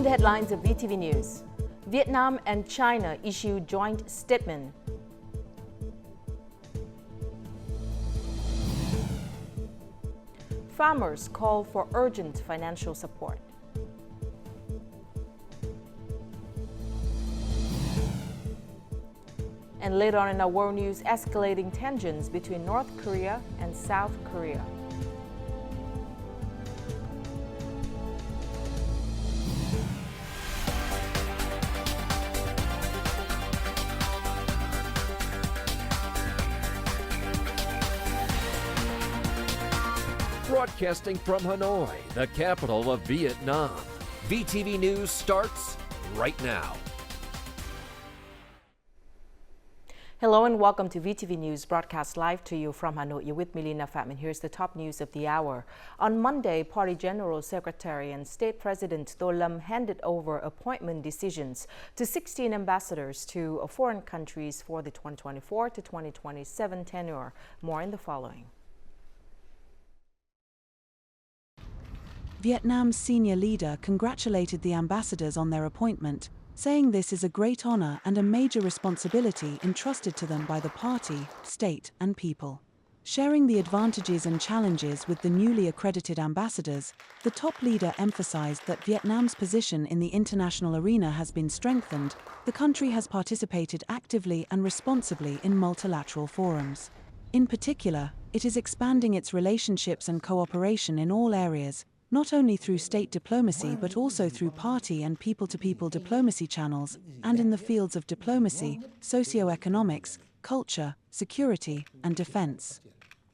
the headlines of VTV News, Vietnam and China issue joint statement. Farmers call for urgent financial support. And later on in our world news, escalating tensions between North Korea and South Korea. Broadcasting from Hanoi, the capital of Vietnam. VTV News starts right now. Hello and welcome to VTV News, broadcast live to you from Hanoi. You're with me, Lina Phạm, and here's the top news of the hour. On Monday, Party General Secretary and State President Do Lam handed over appointment decisions to 16 ambassadors to foreign countries for the 2024 to 2027 tenure. More in the following. Vietnam's senior leader congratulated the ambassadors on their appointment, saying this is a great honor and a major responsibility entrusted to them by the party, state, and people. Sharing the advantages and challenges with the newly accredited ambassadors, the top leader emphasized that Vietnam's position in the international arena has been strengthened. The country has participated actively and responsibly in multilateral forums. In particular, it is expanding its relationships and cooperation in all areas, not only through state diplomacy but also through party and people-to-people diplomacy channels, and in the fields of diplomacy, socio-economics, culture, security, and defense.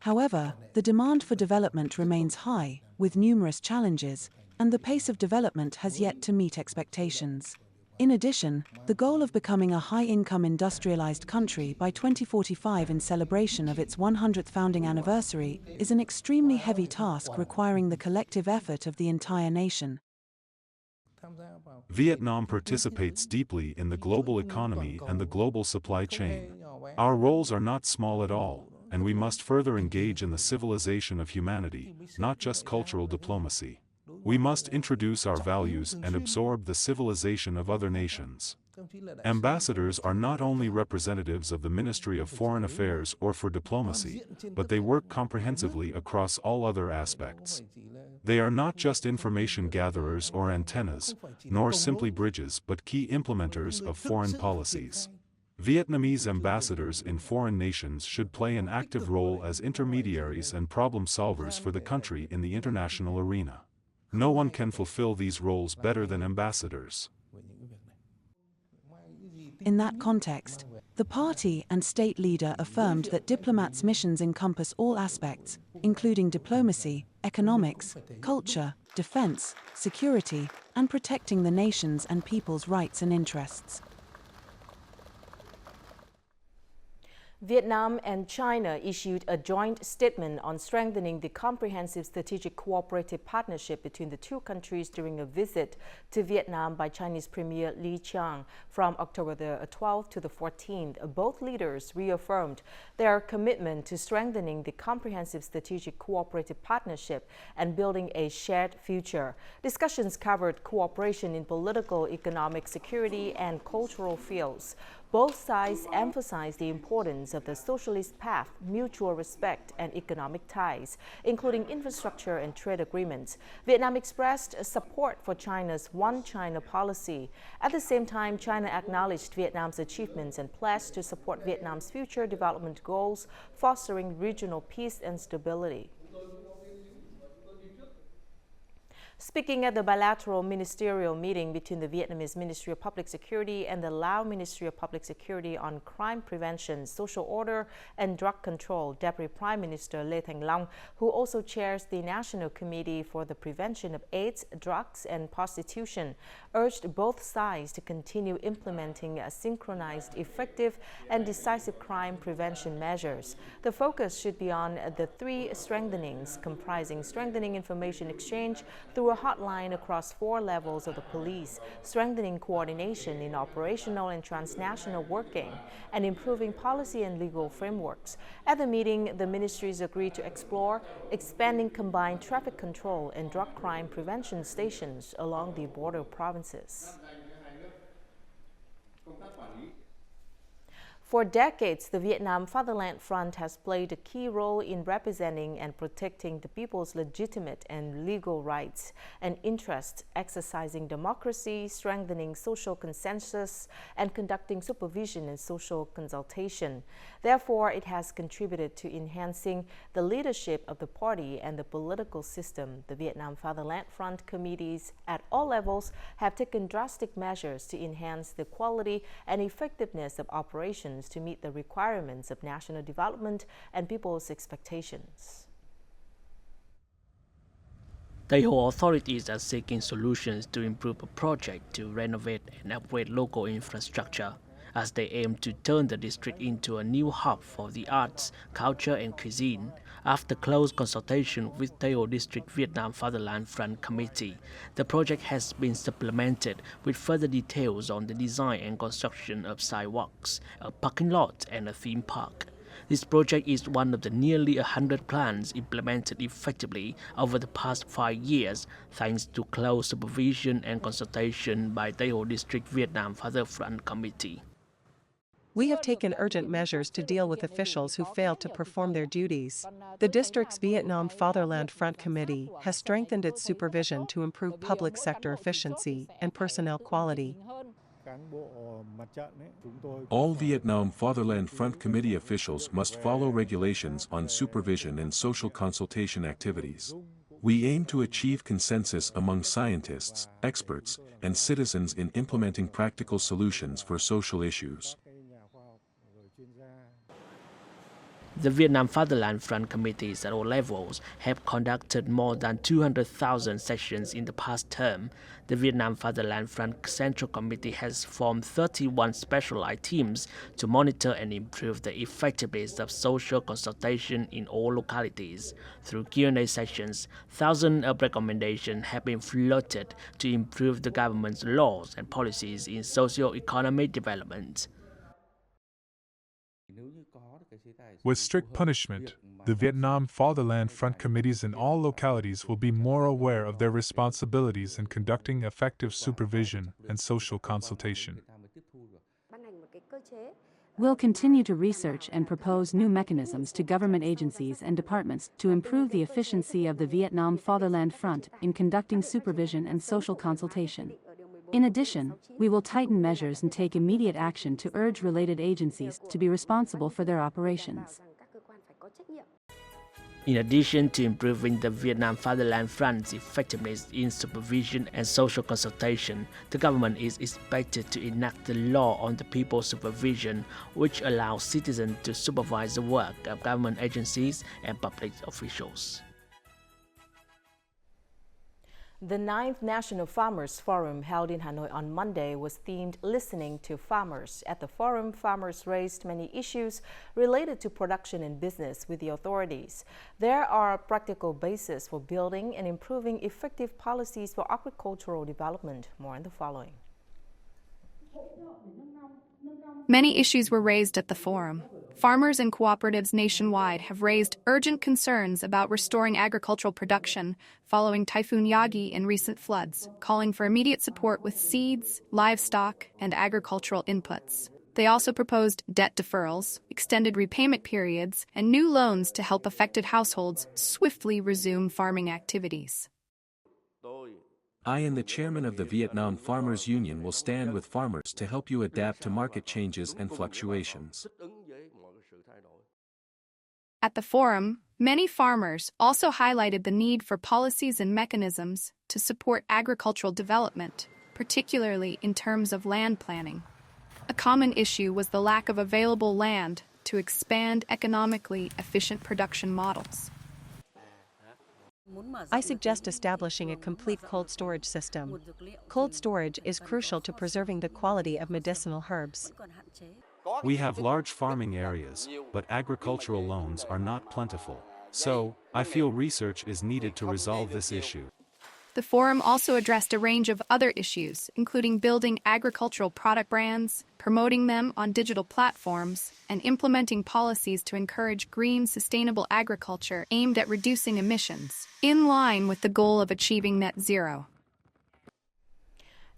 However, the demand for development remains high, with numerous challenges, and the pace of development has yet to meet expectations. In addition, the goal of becoming a high-income industrialized country by 2045 in celebration of its 100th founding anniversary is an extremely heavy task requiring the collective effort of the entire nation. Vietnam participates deeply in the global economy and the global supply chain. Our roles are not small at all, and we must further engage in the civilization of humanity, not just cultural diplomacy. We must introduce our values and absorb the civilization of other nations. Ambassadors are not only representatives of the Ministry of Foreign Affairs or for diplomacy, but they work comprehensively across all other aspects. They are not just information gatherers or antennas, nor simply bridges but key implementers of foreign policies. Vietnamese ambassadors in foreign nations should play an active role as intermediaries and problem solvers for the country in the international arena. No one can fulfill these roles better than ambassadors. In that context, the party and state leader affirmed that diplomats' missions encompass all aspects, including diplomacy, economics, culture, defense, security, and protecting the nation's and people's rights and interests. Vietnam and China issued a joint statement on strengthening the comprehensive strategic cooperative partnership between the two countries during a visit to Vietnam by Chinese Premier Li Qiang from October the 12th to the 14th. Both leaders reaffirmed their commitment to strengthening the comprehensive strategic cooperative partnership and building a shared future. Discussions covered cooperation in political, economic, security, and cultural fields. Both sides emphasized the importance of the socialist path, mutual respect, and economic ties, including infrastructure and trade agreements. Vietnam expressed support for China's One China policy. At the same time, China acknowledged Vietnam's achievements and pledged to support Vietnam's future development goals, fostering regional peace and stability. Speaking at the bilateral ministerial meeting between the Vietnamese Ministry of Public Security and the Lao Ministry of Public Security on crime prevention, social order, and drug control, Deputy Prime Minister Lê Thành Long, who also chairs the National Committee for the Prevention of AIDS, Drugs, and Prostitution, urged both sides to continue implementing synchronized, effective, and decisive crime prevention measures. The focus should be on the three strengthenings, comprising strengthening information exchange through a hotline across 4 levels of the police, strengthening coordination in operational and transnational working, and improving policy and legal frameworks. At the meeting, the ministries agreed to explore expanding combined traffic control and drug crime prevention stations along the border provinces. For decades, the Vietnam Fatherland Front has played a key role in representing and protecting the people's legitimate and legal rights and interests, exercising democracy, strengthening social consensus, and conducting supervision and social consultation. Therefore, it has contributed to enhancing the leadership of the party and the political system. The Vietnam Fatherland Front committees at all levels have taken drastic measures to enhance the quality and effectiveness of operations to meet the requirements of national development and people's expectations. Theo authorities are seeking solutions to improve a project to renovate and upgrade local infrastructure, as they aim to turn the district into a new hub for the arts, culture and cuisine. After close consultation with Theo District Vietnam Fatherland Front Committee, the project has been supplemented with further details on the design and construction of sidewalks, a parking lot and a theme park. This project is one of the nearly 100 plans implemented effectively over the past 5 years, thanks to close supervision and consultation by Theo District Vietnam Fatherland Front Committee. We have taken urgent measures to deal with officials who failed to perform their duties. The district's Vietnam Fatherland Front Committee has strengthened its supervision to improve public sector efficiency and personnel quality. All Vietnam Fatherland Front Committee officials must follow regulations on supervision and social consultation activities. We aim to achieve consensus among scientists, experts, and citizens in implementing practical solutions for social issues. The Vietnam Fatherland Front committees at all levels have conducted more than 200,000 sessions in the past term. The Vietnam Fatherland Front Central Committee has formed 31 specialized teams to monitor and improve the effectiveness of social consultation in all localities. Through Q&A sessions, thousands of recommendations have been floated to improve the government's laws and policies in socio-economic development. With strict punishment, the Vietnam Fatherland Front committees in all localities will be more aware of their responsibilities in conducting effective supervision and social consultation. We'll continue to research and propose new mechanisms to government agencies and departments to improve the efficiency of the Vietnam Fatherland Front in conducting supervision and social consultation. In addition, we will tighten measures and take immediate action to urge related agencies to be responsible for their operations. In addition to improving the Vietnam Fatherland Front's effectiveness in supervision and social consultation, the government is expected to enact the law on the people's supervision, which allows citizens to supervise the work of government agencies and public officials. The 9th National Farmers Forum held in Hanoi on Monday was themed Listening to Farmers. At the forum, farmers raised many issues related to production and business with the authorities. There are practical bases for building and improving effective policies for agricultural development. More in the following. Many issues were raised at the forum. Farmers and cooperatives nationwide have raised urgent concerns about restoring agricultural production following Typhoon Yagi and recent floods, calling for immediate support with seeds, livestock, and agricultural inputs. They also proposed debt deferrals, extended repayment periods, and new loans to help affected households swiftly resume farming activities. I and the chairman of the Vietnam Farmers Union will stand with farmers to help you adapt to market changes and fluctuations. At the forum, many farmers also highlighted the need for policies and mechanisms to support agricultural development, particularly in terms of land planning. A common issue was the lack of available land to expand economically efficient production models. I suggest establishing a complete cold storage system. Cold storage is crucial to preserving the quality of medicinal herbs. We have large farming areas, but agricultural loans are not plentiful. So, I feel research is needed to resolve this issue. The forum also addressed a range of other issues, including building agricultural product brands, promoting them on digital platforms, and implementing policies to encourage green, sustainable agriculture aimed at reducing emissions, in line with the goal of achieving net zero.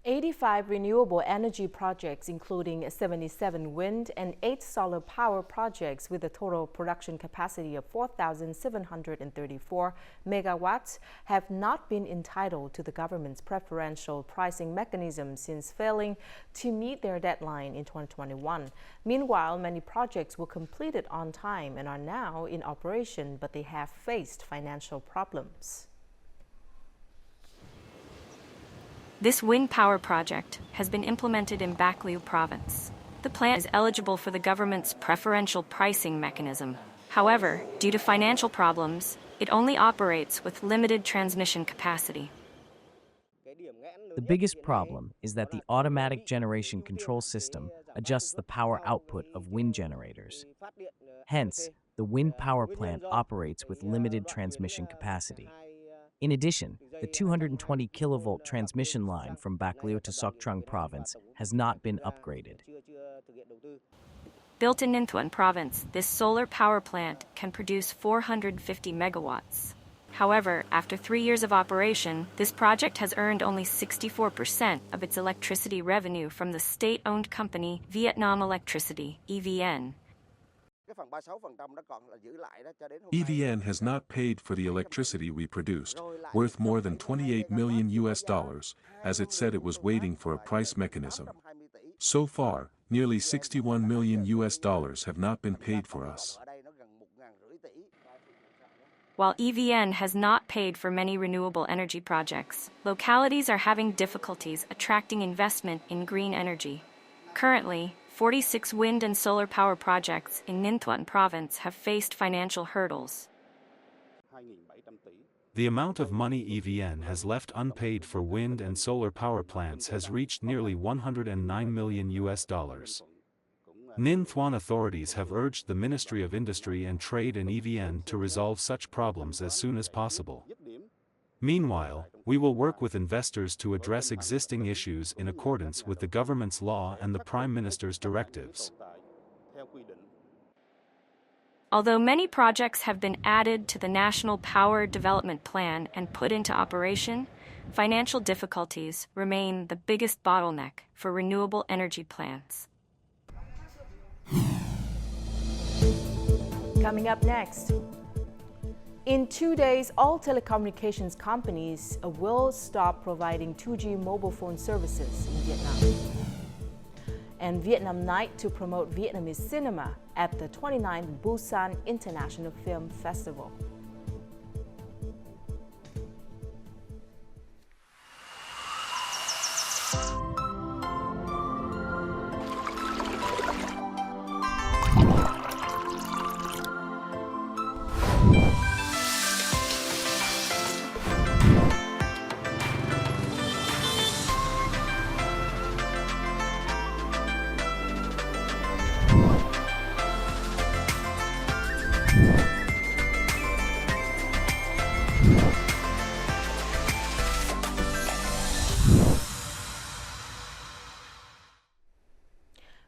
85 renewable energy projects, including 77 wind and 8 solar power projects with a total production capacity of 4,734 megawatts, have not been entitled to the government's preferential pricing mechanism since failing to meet their deadline in 2021. Meanwhile, many projects were completed on time and are now in operation, but they have faced financial problems. This wind power project has been implemented in Baklyu province. The plant is eligible for the government's preferential pricing mechanism. However, due to financial problems, it only operates with limited transmission capacity. The biggest problem is that the automatic generation control system adjusts the power output of wind generators. Hence, the wind power plant operates with limited transmission capacity. In addition, the 220 kilovolt transmission line from Baklyu to Soktrung province has not been upgraded. Built in Ninh Thuận province, this solar power plant can produce 450 megawatts. However, after 3 years of operation, this project has earned only 64% of its electricity revenue from the state-owned company Vietnam Electricity, EVN. EVN has not paid for the electricity we produced, worth more than $28 million, as it said it was waiting for a price mechanism. So far, nearly $61 million have not been paid for us. While EVN has not paid for many renewable energy projects, localities are having difficulties attracting investment in green energy. Currently, 46 wind and solar power projects in Ninh Thuận province have faced financial hurdles. The amount of money EVN has left unpaid for wind and solar power plants has reached nearly $109 million. Ninh Thuận authorities have urged the Ministry of Industry and Trade and EVN to resolve such problems as soon as possible. Meanwhile, we will work with investors to address existing issues in accordance with the government's law and the Prime Minister's directives. Although many projects have been added to the National Power Development Plan and put into operation, financial difficulties remain the biggest bottleneck for renewable energy plants. Coming up next. In 2 days, all telecommunications companies will stop providing 2G mobile phone services in Vietnam. And Vietnam Night to promote Vietnamese cinema at the 29th Busan International Film Festival.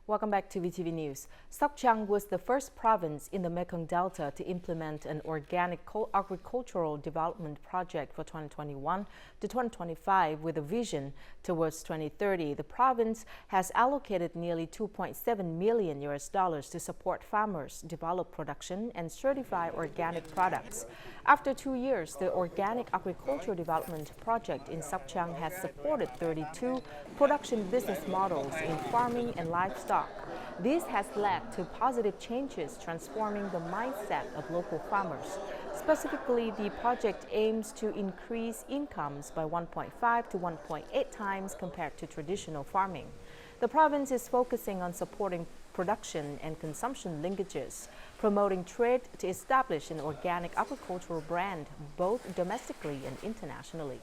Welcome back to VTV News. Sóc Trăng was the first province in the Mekong Delta to implement an organic agricultural development project for 2021 to 2025 with a vision towards 2030. The province has allocated nearly $2.7 million to support farmers, develop production, and certify organic products. After 2 years, the Organic Agricultural Development Project in Sóc Trăng has supported 32 production business models in farming and livestock. This has led to positive changes, transforming the mindset of local farmers. Specifically, the project aims to increase incomes by 1.5 to 1.8 times compared to traditional farming. The province is focusing on supporting production and consumption linkages, promoting trade to establish an organic agricultural brand both domestically and internationally.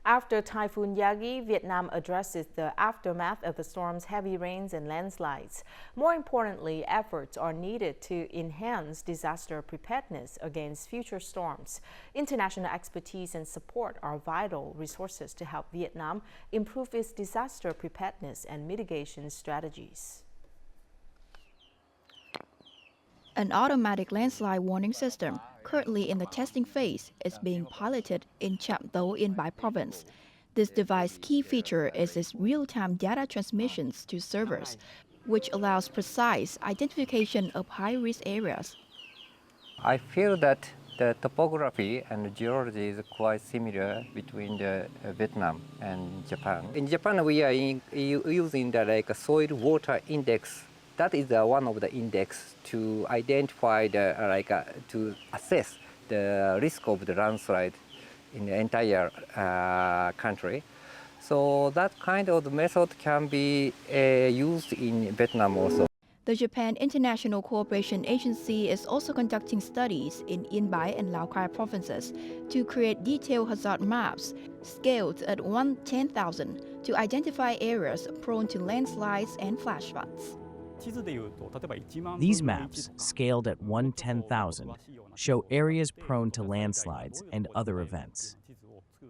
After Typhoon Yagi, Vietnam addresses the aftermath of the storm's heavy rains and landslides. More importantly, efforts are needed to enhance disaster preparedness against future storms. International expertise and support are vital resources to help Vietnam improve its disaster preparedness and mitigation strategies. An automatic landslide warning system, currently in the testing phase, is being piloted in Cham Tho in Bai province. This device's key feature is its real-time data transmissions to servers, which allows precise identification of high-risk areas. I feel that the topography and the geology is quite similar between Vietnam and Japan. In Japan, we are using the soil water index. That is one of the index to identify to assess the risk of the landslide in the entire country. So that kind of method can be used in Vietnam also. The Japan International Cooperation Agency is also conducting studies in In Bai and Lao Cai provinces to create detailed hazard maps scaled at 1/10,000 to identify areas prone to landslides and flash floods. These maps, scaled at 1/10,000, show areas prone to landslides and other events.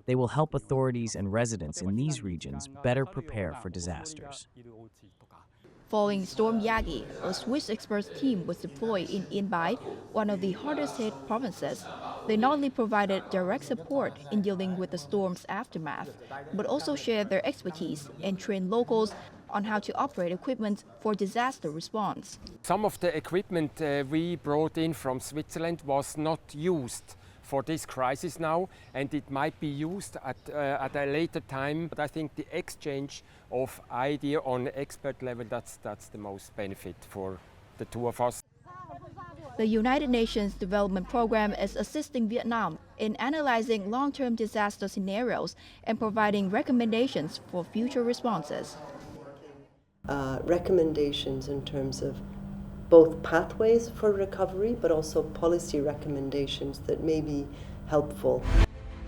They will help authorities and residents in these regions better prepare for disasters. Following Storm Yagi, a Swiss experts team was deployed in In Bai, one of the hardest hit provinces. They not only provided direct support in dealing with the storm's aftermath, but also shared their expertise and trained locals on how to operate equipment for disaster response. Some of the equipment we brought in from Switzerland was not used for this crisis now, and it might be used at a later time. But I think the exchange of idea on expert level, that's the most benefit for the two of us. The United Nations Development Program is assisting Vietnam in analyzing long-term disaster scenarios and providing recommendations for future responses. Recommendations in terms of both pathways for recovery, but also policy recommendations that may be helpful.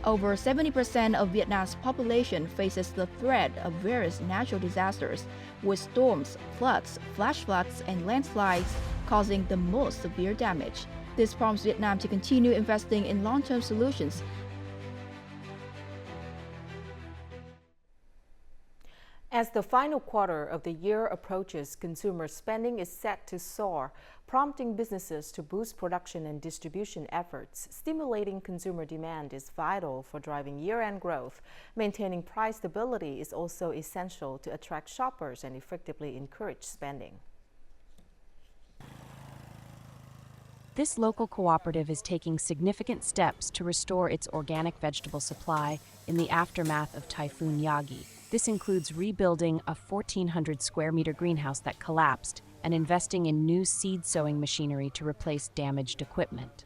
Over 70% of Vietnam's population faces the threat of various natural disasters, with storms, floods, flash floods, and landslides causing the most severe damage. This prompts Vietnam to continue investing in long-term solutions. As the final quarter of the year approaches, consumer spending is set to soar, prompting businesses to boost production and distribution efforts. Stimulating consumer demand is vital for driving year-end growth. Maintaining price stability is also essential to attract shoppers and effectively encourage spending. This local cooperative is taking significant steps to restore its organic vegetable supply in the aftermath of Typhoon Yagi. This includes rebuilding a 1,400 square meter greenhouse that collapsed and investing in new seed sowing machinery to replace damaged equipment.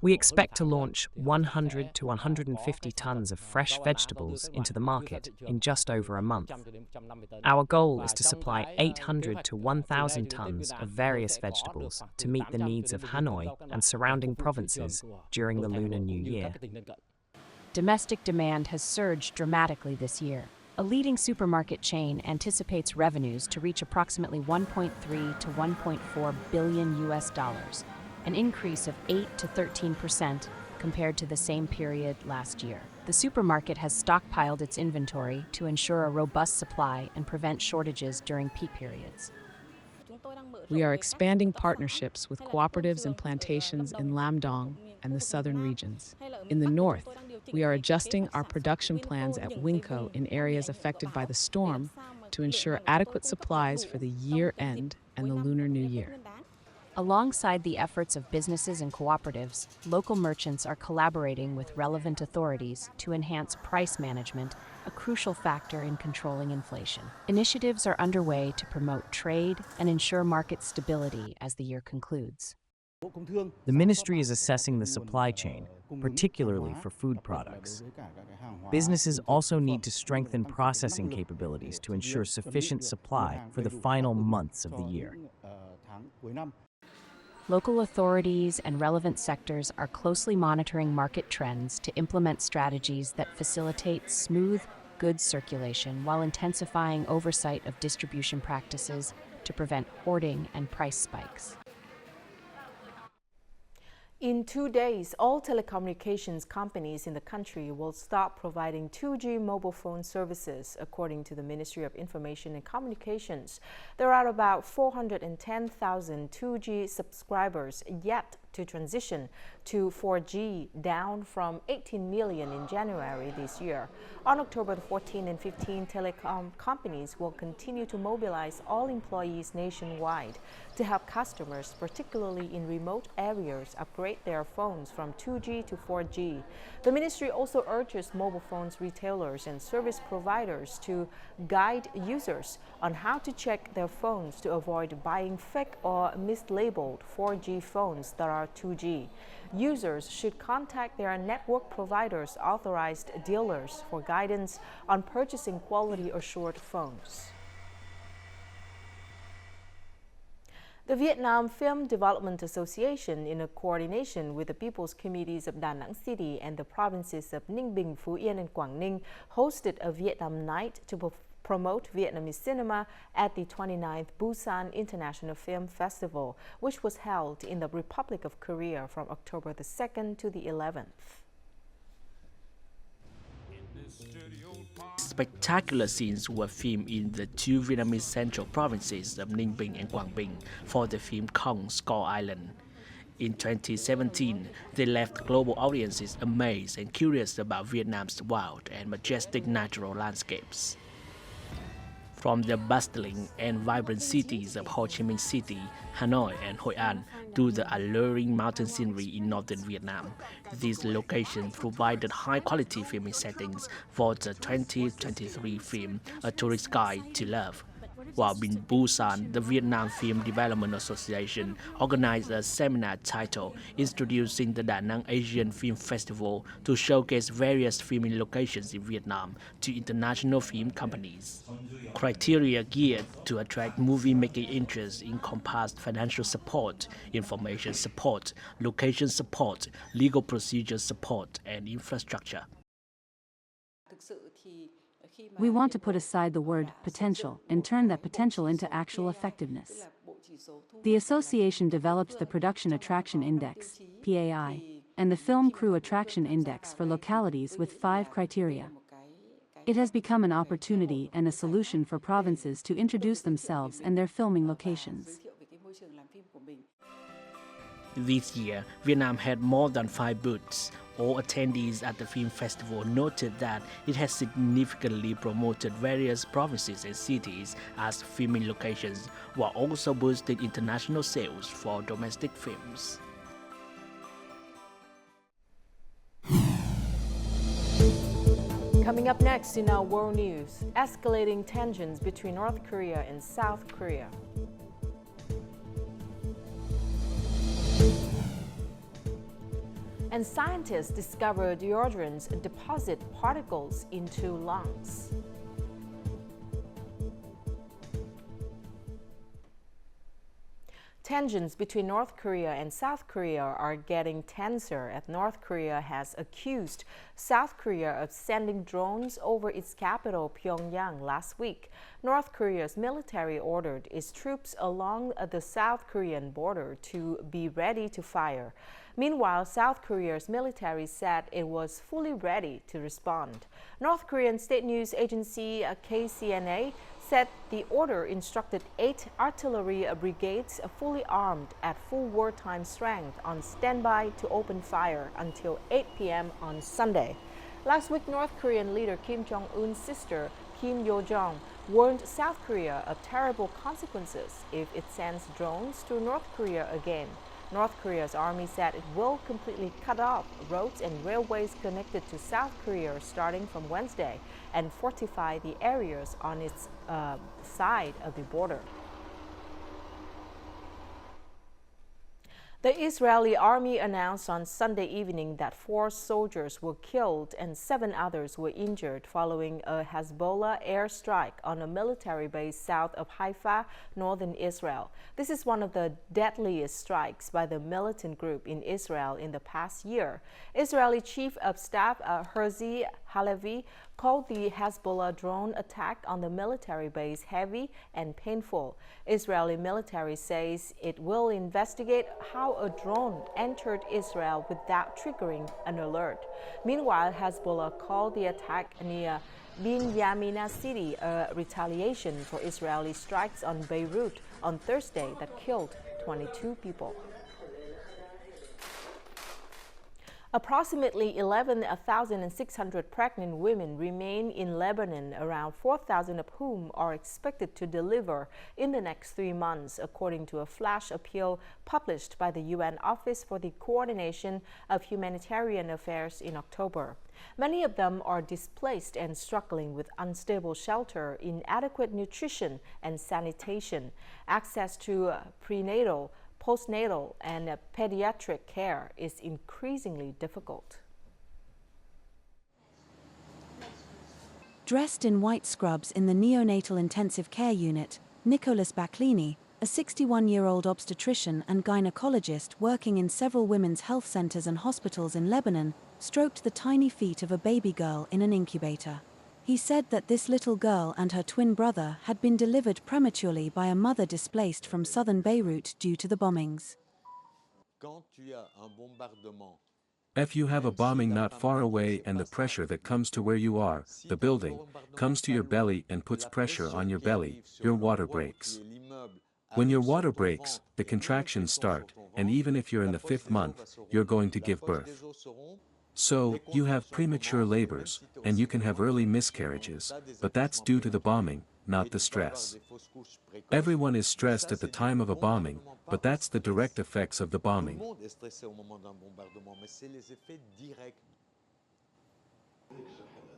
We expect to launch 100 to 150 tons of fresh vegetables into the market in just over a month. Our goal is to supply 800 to 1,000 tons of various vegetables to meet the needs of Hanoi and surrounding provinces during the Lunar New Year. Domestic demand has surged dramatically this year. A leading supermarket chain anticipates revenues to reach approximately 1.3 to 1.4 billion US dollars, an increase of 8 to 13% compared to the same period last year. The supermarket has stockpiled its inventory to ensure a robust supply and prevent shortages during peak periods. We are expanding partnerships with cooperatives and plantations in Lam Dong and the southern regions. In the north, we are adjusting our production plans at Winco in areas affected by the storm to ensure adequate supplies for the year-end and the Lunar New Year. Alongside the efforts of businesses and cooperatives, local merchants are collaborating with relevant authorities to enhance price management, a crucial factor in controlling inflation. Initiatives are underway to promote trade and ensure market stability as the year concludes. The ministry is assessing the supply chain, particularly for food products. Businesses also need to strengthen processing capabilities to ensure sufficient supply for the final months of the year. Local authorities and relevant sectors are closely monitoring market trends to implement strategies that facilitate smooth goods circulation while intensifying oversight of distribution practices to prevent hoarding and price spikes. In 2 days, all telecommunications companies in the country will stop providing 2G mobile phone services, according to the Ministry of Information and Communications. There are about 410,000 2G subscribers yet to transition to 4G, down from 18 million in January this year. On October 14 and 15, telecom companies will continue to mobilize all employees nationwide to help customers, particularly in remote areas, upgrade their phones from 2G to 4G. The ministry also urges mobile phones retailers and service providers to guide users on how to check their phones to avoid buying fake or mislabeled 4G phones that are 2G. Users should contact their network providers' authorized dealers for guidance on purchasing quality-assured phones. The Vietnam Film Development Association, in a coordination with the People's Committees of Da Nang City and the provinces of Ninh Bình, Phú Yên, and Quảng Ninh, hosted a Vietnam night to promote Vietnamese cinema at the 29th Busan International Film Festival, which was held in the Republic of Korea from October the 2nd to the 11th. Spectacular scenes were filmed in the two Vietnamese central provinces of Ninh Bình and Quảng Bình for the film Kong Skull Island. In 2017, they left global audiences amazed and curious about Vietnam's wild and majestic natural landscapes. From the bustling and vibrant cities of Ho Chi Minh City, Hanoi, and Hoi An to the alluring mountain scenery in northern Vietnam, these locations provided high-quality filming settings for the 2023 film A Tourist Guide to Love. While in Busan, the Vietnam Film Development Association organized a seminar titled Introducing the Da Nang Asian Film Festival to showcase various filming locations in Vietnam to international film companies. Criteria geared to attract movie-making interest encompassed financial support, information support, location support, legal procedure support, and infrastructure. We want to put aside the word potential and turn that potential into actual effectiveness. The association developed the Production Attraction Index, PAI, and the Film Crew Attraction Index for localities with 5 criteria. It has become an opportunity and a solution for provinces to introduce themselves and their filming locations. This year, Vietnam had more than 5 booths. All attendees at the film festival noted that it has significantly promoted various provinces and cities as filming locations, while also boosting international sales for domestic films. Coming up next in our world news, escalating tensions between North Korea and South Korea. And scientists discovered deodorants deposit particles into lungs. Tensions between North Korea and South Korea are getting tenser as North Korea has accused South Korea of sending drones over its capital, Pyongyang, last week. North Korea's military ordered its troops along the South Korean border to be ready to fire. Meanwhile, South Korea's military said it was fully ready to respond. North Korean state news agency KCNA said the order instructed 8 artillery brigades fully armed at full wartime strength on standby to open fire until 8 p.m. on Sunday. Last week, North Korean leader Kim Jong-un's sister, Kim Yo-jong, warned South Korea of terrible consequences if it sends drones to North Korea again. North Korea's army said it will completely cut off roads and railways connected to South Korea starting from Wednesday and fortify the areas on its side of the border. The Israeli army announced on Sunday evening that 4 soldiers were killed and 7 others were injured following a Hezbollah airstrike on a military base south of Haifa, northern Israel. This is one of the deadliest strikes by the militant group in Israel in the past year. Israeli Chief of Staff Herzi Halevi called the Hezbollah drone attack on the military base heavy and painful. Israeli military says it will investigate how a drone entered Israel without triggering an alert. Meanwhile, Hezbollah called the attack near Binyamina city a retaliation for Israeli strikes on Beirut on Thursday that killed 22 people. Approximately 11,600 pregnant women remain in Lebanon, around 4,000 of whom are expected to deliver in the next 3 months, according to a flash appeal published by the UN Office for the Coordination of Humanitarian Affairs in October. Many of them are displaced and struggling with unstable shelter, inadequate nutrition and sanitation, access to prenatal, postnatal and pediatric care is increasingly difficult. Dressed in white scrubs in the neonatal intensive care unit, Nicholas Baclini, a 61-year-old obstetrician and gynecologist working in several women's health centers and hospitals in Lebanon, stroked the tiny feet of a baby girl in an incubator. He said that this little girl and her twin brother had been delivered prematurely by a mother displaced from southern Beirut due to the bombings. If you have a bombing not far away and the pressure that comes to where you are, the building, comes to your belly and puts pressure on your belly, your water breaks. When your water breaks, the contractions start, and even if you're in the 5th month, you're going to give birth. So, you have premature labors, and you can have early miscarriages, but that's due to the bombing, not the stress. Everyone is stressed at the time of a bombing, but that's the direct effects of the bombing.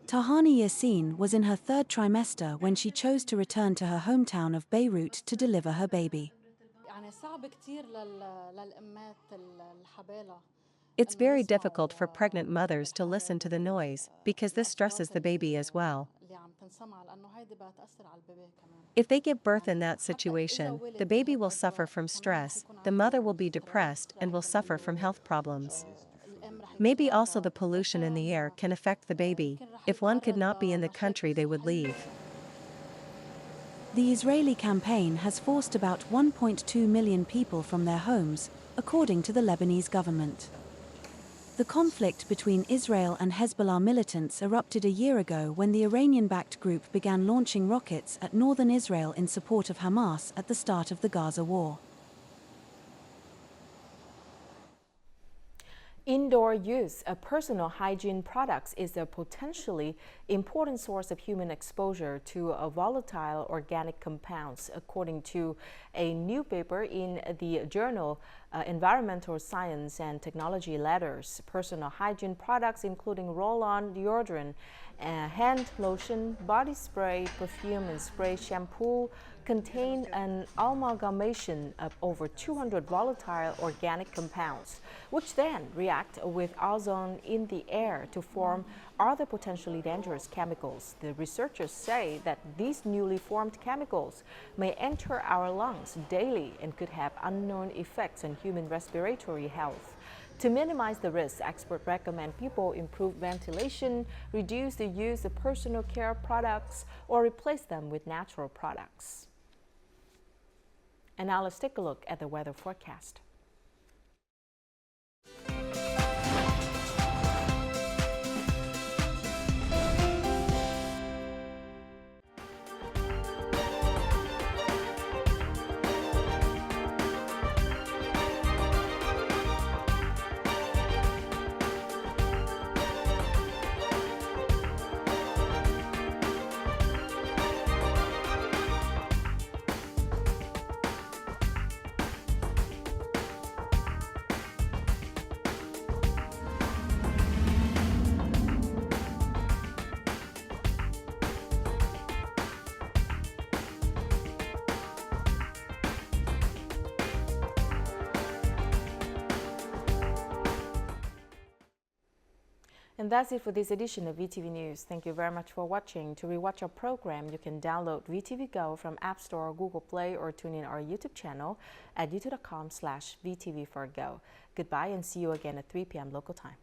Tahani Yassin was in her 3rd trimester when she chose to return to her hometown of Beirut to deliver her baby. It's very difficult for pregnant mothers to listen to the noise, because this stresses the baby as well. If they give birth in that situation, the baby will suffer from stress, the mother will be depressed and will suffer from health problems. Maybe also the pollution in the air can affect the baby. If one could not be in the country, they would leave. The Israeli campaign has forced about 1.2 million people from their homes, according to the Lebanese government. The conflict between Israel and Hezbollah militants erupted a year ago when the Iranian-backed group began launching rockets at northern Israel in support of Hamas at the start of the Gaza war. Indoor use of personal hygiene products is a potentially important source of human exposure to volatile organic compounds, according to a new paper in the journal Environmental Science and Technology Letters. Personal hygiene products, including roll-on deodorant, hand lotion, body spray, perfume and spray shampoo, contain an amalgamation of over 200 volatile organic compounds, which then react with ozone in the air to form other potentially dangerous chemicals. The researchers say that these newly formed chemicals may enter our lungs daily and could have unknown effects on human respiratory health. To minimize the risk, experts recommend people improve ventilation, reduce the use of personal care products, or replace them with natural products. And now let's take a look at the weather forecast. And that's it for this edition of VTV News. Thank you very much for watching. To rewatch our program, you can download VTVgo from App Store or Google Play, or tune in our YouTube channel at youtube.com/VTV4Go. Goodbye and see you again at 3 p.m. local time.